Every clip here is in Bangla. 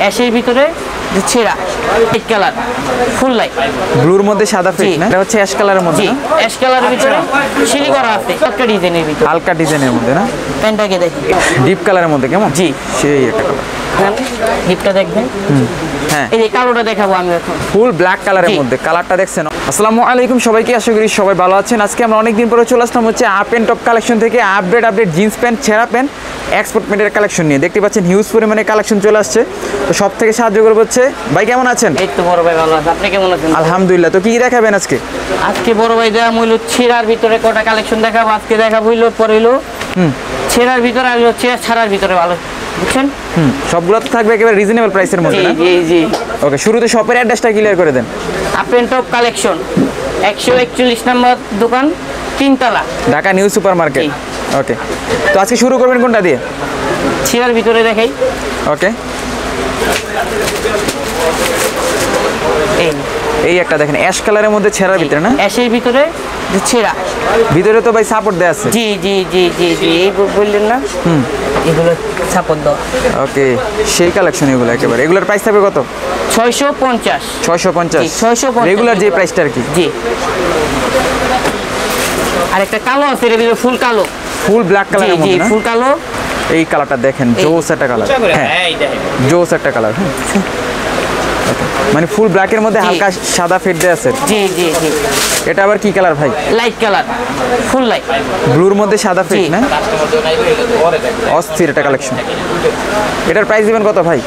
অ্যাশের ভিতরে ছেঁড়া লাইট কালার, ফুল লাইট, ব্লুর মধ্যে সাদা ফিট না, এটা হচ্ছে অ্যাশ কালারের মধ্যে। জি, অ্যাশ কালারের ভিতরে সিলি করা আছে, হালকা ডিজাইনের ভিতরে, হালকা ডিজাইনের মধ্যে না। প্যান্টটাকে দেখি ডিপ কালারের মধ্যে কেমন? জি, সেই একটা কালার। ডিপটা দেখবেন। হ্যাঁ, এই যে কালোটা দেখাবো আমি এখন, ফুল ব্ল্যাক কালারের মধ্যে। কালারটা দেখছেন। আসসালামু আলাইকুম সবাইকে, আশা করি সবাই ভালো আছেন। আজকে আমরা অনেকদিন পরে চলে আসলাম হচ্ছে আপ এন্ড টপ কালেকশন থেকে আপডেট জিন্স প্যান্ট, ছেঁড়া প্যান্ট, এক্সপোর্ট প্যান্টের কালেকশন নিয়ে। দেখতে পাচ্ছেন হিউজ পরিমাণে কালেকশন চলে আসছে। তো সব থেকে সাহায্য করবো হচ্ছে ভাই, কেমন আছেন? এই তো বড় ভাই ভালো আছে, আপনি কেমন আছেন? আলহামদুলিল্লাহ। তো কি দেখাবেন আজকে? আজকে বড় ভাই দেওয়া হইল ছেঁড়ার ভিতরে কটা কালেকশন দেখাবো। আজকে দেখাবো হইল পরে হইলো ছেঁড়ার ভিতরে আর হচ্ছে ছাড়ার ভিতরে, ভালো বুঝছেন? সবগুলো তো থাকবে একেবারে রিজনেবল প্রাইসের মধ্যে না? জি জি। ওকে, শুরুতে শপের অ্যাড্রেসটা ক্লিয়ার করে দেন। Up and top collection 141 number দোকান, 3 তলা, ঢাকা নিউ সুপার মার্কেট। ওকে, তো আজকে শুরু করবেন কোনটা দিয়ে? ছেঁড়ার ভিতরে দেখাই। ওকে, এই একটা দেখেন অ্যাশ কালারের মধ্যে ছেঁড়ার ভিতরে না, অ্যাশের ভিতরে ছেঁড়া, ভিতরে তো ভাই সাপোর্ট দেয়া আছে। জি জি জি জি জি, এই বললেন না, এগুলো সাপোর্ট দাও। ওকে, সেই কালেকশন এগুলো একেবারে। এগুলোর প্রাইস থাকবে কত? 650। 650 রেগুলার যে প্রাইসটা আর কি। জি, আর একটা কালো আছে এর ভিতরে, ফুল কালো, ফুল ব্ল্যাক কালারের মধ্যে না? ফুল কালো। এই কালারটা দেখেন, জোস একটা কালার। হ্যাঁ, জোস একটা কালার। হ্যাঁ, মানে ফুল ব্ল্যাকের মধ্যে হালকা সাদা ফেড দেয়া আছে। জি জি জি। এটা আবার কি কালার ভাই? লাইট কালার, ফুল লাইট, ব্লুর মধ্যে সাদা ফেড না? অস্থির একটা কালেকশন। এটার প্রাইস দিবেন কত ভাই?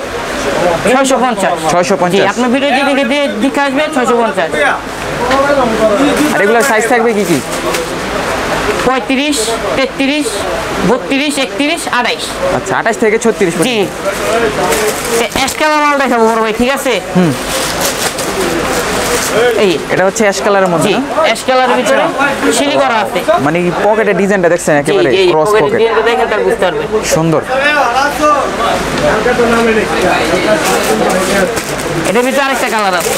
650। 650। আপনার ভিডিও দেখে দেখে আসবে 650। আর এগুলোর সাইজ থাকবে কি কি? 35, 33, 32, 31, 28। আচ্ছা, 28 থেকে 36। জি, অ্যাশ কালার মাল দেখাবো বড় ভাই, ঠিক আছে? এই এটা হচ্ছে অ্যাশ কালারের মধ্যে না? অ্যাশ কালারের ভিতরে সিলি করা আছে। মানে পকেটে ডিজাইনটা দেখছেন একেবারে ক্রস পকেট, দেখেন তার বুঝতে পারবে, সুন্দর। এটার ভিতরে আরেকটা কালার আছে।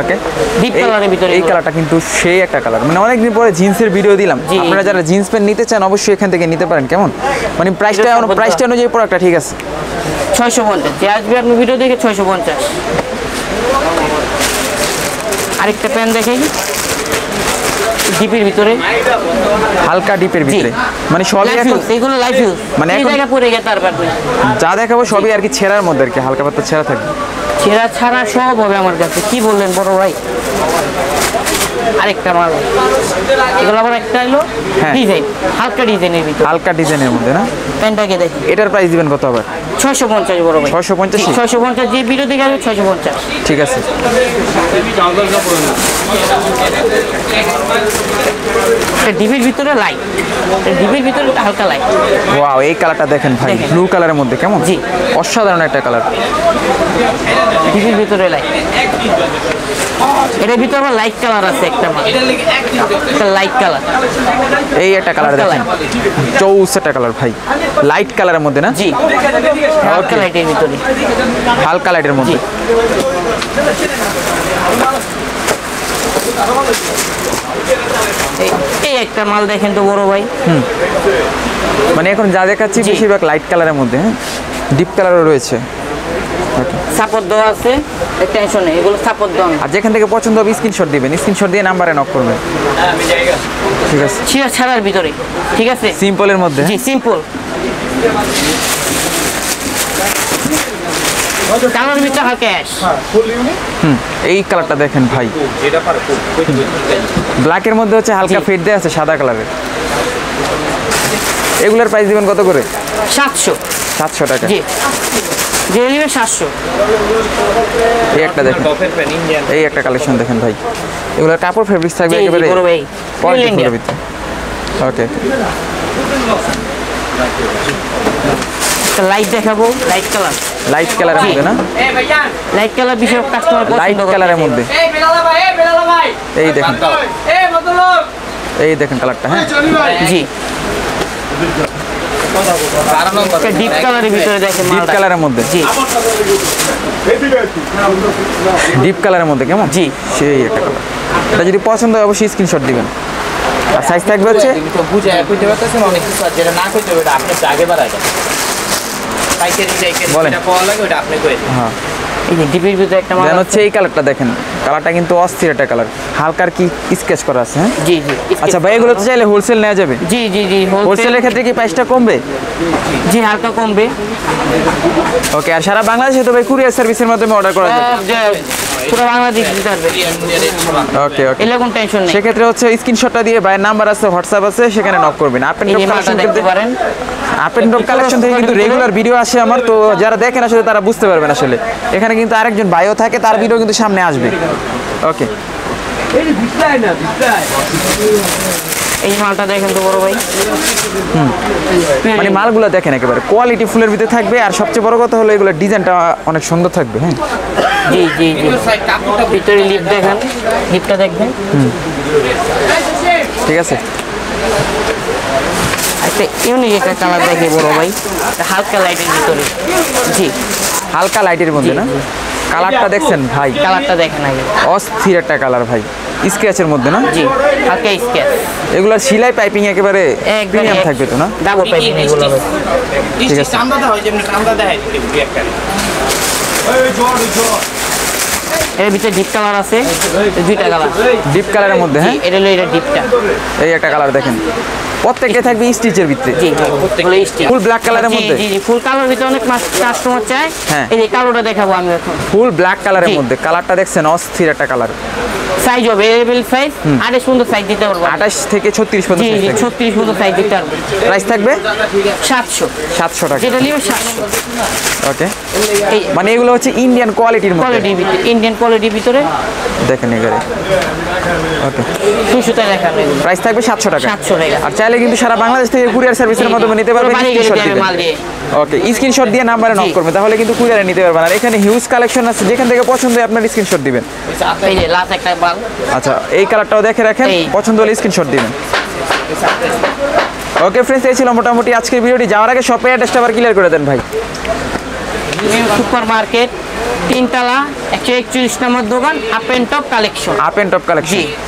ওকে, ডিপ কালারের ভিতরে। এই কালারটা কিন্তু সেই একটা কালার। মানে অনেকদিন পরে জিন্সের ভিডিও দিলাম। আপনারা যারা জিন্স প্যান্ট নিতে চান অবশ্যই এখান থেকে নিতে পারেন। কেমন মানে প্রাইসটা অনুযায়ী প্রোডাক্টটা ঠিক আছে। 650 যে আসবে আপনি ভিডিও দেখে 650। আরেকটা প্যান্ট দেখেন ডিপের ভিতরে, হালকা ডিপের ভিতরে, মানে সবই এখন এগুলো লাইফ ইউজ, মানে এই জায়গা পড়ে গেছে। তারপর যা দেখাবো সবই আর কি ছেঁড়ার মধ্যে আর কি, হালকা পাতলা ছেঁড়া থাকবে। ছেঁড়া ছাড়া সব হবে আমার কাছে। কি বললেন বড় ভাই? আরেকটা মাল, এগুলো আবার একটা হলো ডিজাইন, হালকা ডিজাইনের ভিতরে, হালকা ডিজাইনের মধ্যে না? প্যান্টটাকে দেখি। এটার প্রাইস দিবেন কত আবার? 650 বড় ভাই। 650? 650 যে ভিডিও দেখে আসবে 650। ঠিক আছে। ডিপের ভিতরে লাইট, ডিপের ভিতরে হালকা লাইট। ওয়াও, এই কালারটা দেখেন ভাই, ব্লু কালারের মধ্যে। কেমন? জি, অসাধারণ একটা কালার। ডিপের ভিতরে লাইট। এটার ভিতরে আবার লাইট কালার আছে একটা মাল, একটা লাইট কালার। এই একটা কালার দেখেন, চৌস একটা কালার ভাই, লাইট কালারের মধ্যে না? জি, হালকা লাইটের ভিতরে, হালকা লাইটের মধ্যে। এই একটা মাল দেখেন তো বড় ভাই। মানে এখন যা দেখাচ্ছি বেশিরভাগ লাইট কালারের মধ্যে। হ্যাঁ, ডিপ কালারও রয়েছে। সাপোর্ট দেওয়া আছে, টেনশন নেই, এগুলো সাপোর্ট দেওয়া। আর যেখান থেকে পছন্দ হবে স্ক্রিনশট দিবেন, স্ক্রিনশট দিয়ে নাম্বারে নক করবেন। ঠিক আছে, ছিঁড়া ছাড়ার ভিতরে, ঠিক আছে, সিম্পলের মধ্যে। জি, সিম্পল কালার ভিতরে হালকা অ্যাশ। এই কালারটা দেখেন ভাই, ব্ল্যাকের মধ্যে হচ্ছে হালকা ফেড দেয়া আছে সাদা কালারের। এগুলোর প্রাইস দিবেন কত করে? 700। 700 টাকা। জি, যে নিবে 700। এই একটা দেখেন, এই একটা কালেকশন দেখেন ভাই, এগুলোর কাপড় ফেব্রিক্স থাকবে একেবারে কোয়ালিটির ভিতরে। ওকে, লাইট দেখাবো, লাইট কালার, লাইট কালারের মধ্যে না? লাইট কালার বিষয় কাস্টমার লাইট কালারের মধ্যে। এই দেখেন, এই দেখেন কালারটা। হ্যাঁ, জি, ডিপ কালারের ভিতরে দেখেন, ডিপ কালারের মধ্যে। জি, ডিপ কালারের মধ্যে। কেমন? জি, সেই একটা কালার। এটা যদি পছন্দ হয় অবশ্যই স্ক্রিনশট দিবেন। আর সাইজ থাকবে হচ্ছে বুঝে কইতে পারতেছেন অনেক কিছু, যেটা না কইতে হবে আপনি আগে বাড়ায় দেন। বলেন। হ্যাঁ এই যে ডিপির ভিতরে একটা মাল দেন আছে। হচ্ছে এই কালারটা দেখেন, কালারটা কিন্তু অস্থির একটা কালার, হালকার কি স্কেচ করা আছে। হ্যাঁ জি জি আচ্ছা ভাই, এগুলো তো চাইলে হোলসেল নেওয়া যাবে? জি জি জি হোলসেলের ক্ষেত্রে কি প্রাইসটা কমবে? জি হালকা কমবে। ওকে, আর সারা বাংলাদেশে তো ভাই কুরিয়ার সার্ভিসের মাধ্যমে অর্ডার করা যাবে? যে পুরো বাংলাদেশ দিতে পারবে, ওকে ওকে, এলে কোনো টেনশন নেই। সেক্ষেত্রে হচ্ছে স্ক্রিনশটটা দিয়ে ভাইয়ের নাম্বার আছে, হোয়াটসঅ্যাপ আছে, সেখানে নক করবেন। আপ এন্ড এই টপ যে মালটা কালেকশন দেখতে পারেন। আপ এন্ড টপ কালেকশন থেকে কিন্তু রেগুলার ভিডিও আসে আমার, তো যারা দেখেন আসলে তারা বুঝতে পারবেন আসলে। এখানে কিন্তু আরেকজন ভাইও থাকে, তার ভিডিও কিন্তু সামনে আসবে। ওকে, এই মালটা দেখেন তো বড় ভাই। মানে মালগুলো দেখেন একেবারে কোয়ালিটি ফুলের ভিতরে থাকবে, আর সবচেয়ে বড় কথা হলো এগুলো ডিজাইনটা অনেক সুন্দর থাকবে। হ্যাঁ জি জি জি ভিতরে লিপ দেখেন, লিপটা দেখবেন। ঠিক আছে, একটা ইউনিক একটা কালার দেখে বড় ভাই, একটা হালকা লাইটের ভিতরে। জি হালকা লাইটের মধ্যে না? কালারটা দেখছেন ভাই, কালারটা দেখেন আগে। অস্থির একটা কালার ভাই, স্ক্র্যাচের মধ্যে না? জি হালকা স্কেচ, এগুলোর সেলাই পাইপিং একেবারে প্রিমিয়াম থাকবে তো না? ডাবল পাইপিং এগুলো। ঠিক আছে, এর ভিতরে ডিপ কালার আছে, দুইটা কালার। ডিপ কালারের মধ্যে। হ্যাঁ এটা হলো এটা ডিপটা। এই একটা কালার দেখেন, প্রত্যেকটা থাকবে স্টিচের ভিতরে। জি হলো স্টিচ। ফুল ব্ল্যাক কালারের জি, মধ্যে? জি জি ফুল কালার ভিতরে অনেক কাস্টমার চায়। হ্যাঁ। এই যে কালোটা দেখাবো আমি এখন। ফুল ব্ল্যাক কালারের জি। মধ্যে, কালারটা দেখছেন অস্থির একটা কালার। সাইজ হবে এভেলেবল সাইজ, আরে সুন্দর সাইজ দিতে পারবো। 28 থেকে 36 জি পর্যন্ত জি 36 সুন্দর সাইজ দিতে পারবো। প্রাইস থাকবে 700, 700 টাকা। যেটা নিও 700। ওকে, এই মানে এগুলো হচ্ছে ইন্ডিয়ান কোয়ালিটির মধ্যে। কোয়ালিটির ভিতরে, ইন্ডিয়ান কোয়ালিটির ভিতরে দেখেন এবারে। ওকে, সুসুতা দেখানো এগুলো। প্রাইস থাকবে 700 টাকা। 700 টাকা। আর চাইলে কিন্তু সারা বাংলাদেশ থেকে কুরিয়ার সার্ভিসের মাধ্যমে নিতে পারবেন। পুরো বাড়ি গেলে স্ক্রিনশট দেবে দিবেন। মাল দিয়ে। ওকে, স্ক্রিনশট দিয়ে নাম্বারে নক জি। করবেন, তাহলে কিন্তু কুরিয়ারে নিতে পারবেন। আর এখানে হিউজ কালেকশন আছে, যেখান থেকে পছন্দ হয় আপনার স্ক্রিনশট দিবেন। এই যে লাস্ট একটা মাল। আচ্ছা, এই কালারটাও দেখে রাখেন, এই। পছন্দ হলে স্ক্রিনশট দিবেন। ওকে ফ্রেন্ডস, এই ছিল মোটামুটি আজকের ভিডিওটি। যাওয়ার আগে শপের অ্যাড্রেসটা আবার ক্লিয়ার করে দেন ভাই। সুপার মার্কেট 3 তলা 141 নম্বর দোকান, up and top collection. Up and top collection. G.